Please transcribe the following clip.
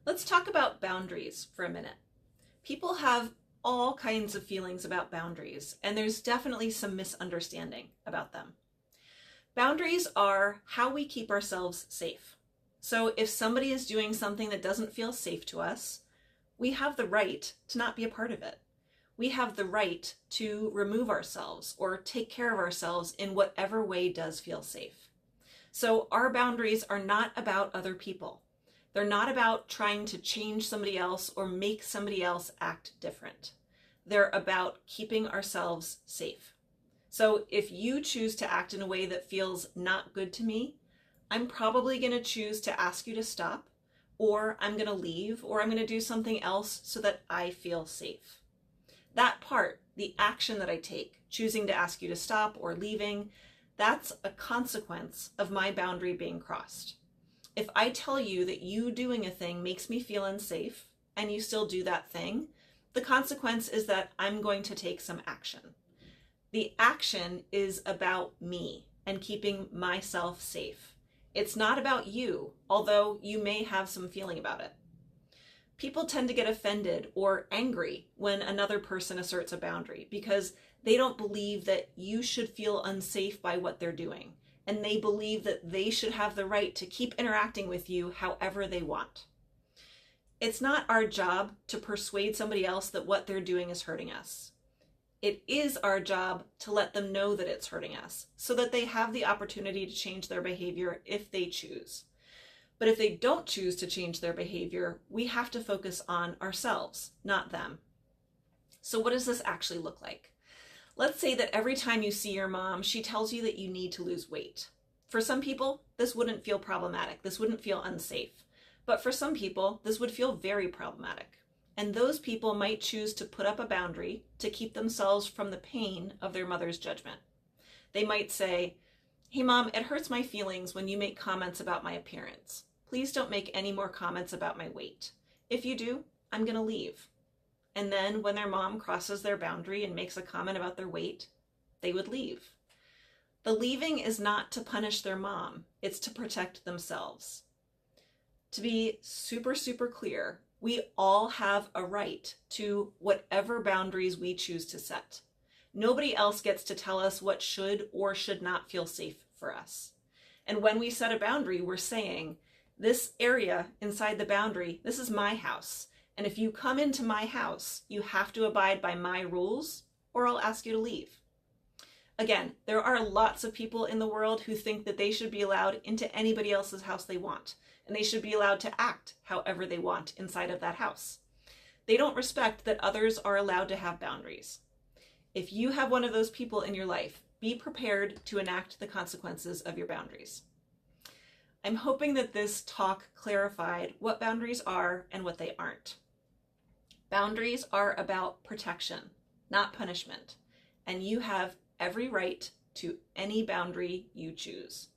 Let's talk about boundaries for a minute. People have all kinds of feelings about boundaries, and there's definitely some misunderstanding about them. Boundaries are how we keep ourselves safe. So if somebody is doing something that doesn't feel safe to us, we have the right to not be a part of it. We have the right to remove ourselves or take care of ourselves in whatever way does feel safe. So our boundaries are not about other people. They're not about trying to change somebody else or make somebody else act different. They're about keeping ourselves safe. So if you choose to act in a way that feels not good to me, I'm probably going to choose to ask you to stop, or I'm going to leave, or I'm going to do something else so that I feel safe. That part, the action that I take, choosing to ask you to stop or leaving, that's a consequence of my boundary being crossed. If I tell you that you doing a thing makes me feel unsafe and you still do that thing, the consequence is that I'm going to take some action. The action is about me and keeping myself safe. It's not about you, although you may have some feeling about it. People tend to get offended or angry when another person asserts a boundary because they don't believe that you should feel unsafe by what they're doing. And they believe that they should have the right to keep interacting with you however they want. It's not our job to persuade somebody else that what they're doing is hurting us. It is our job to let them know that it's hurting us so that they have the opportunity to change their behavior if they choose. But if they don't choose to change their behavior, we have to focus on ourselves, not them. So what does this actually look like? Let's say that every time you see your mom, she tells you that you need to lose weight. For some people, this wouldn't feel problematic. This wouldn't feel unsafe. But for some people, this would feel very problematic. And those people might choose to put up a boundary to keep themselves from the pain of their mother's judgment. They might say, "Hey mom, it hurts my feelings when you make comments about my appearance. Please don't make any more comments about my weight. If you do, I'm going to leave." And then when their mom crosses their boundary and makes a comment about their weight, they would leave. The leaving is not to punish their mom, it's to protect themselves. To be super, super clear, we all have a right to whatever boundaries we choose to set. Nobody else gets to tell us what should or should not feel safe for us. And when we set a boundary, we're saying, this area inside the boundary, this is my house. And if you come into my house, you have to abide by my rules or I'll ask you to leave. Again, there are lots of people in the world who think that they should be allowed into anybody else's house they want, and they should be allowed to act however they want inside of that house. They don't respect that others are allowed to have boundaries. If you have one of those people in your life, be prepared to enact the consequences of your boundaries. I'm hoping that this talk clarified what boundaries are and what they aren't. Boundaries are about protection, not punishment, and you have every right to any boundary you choose.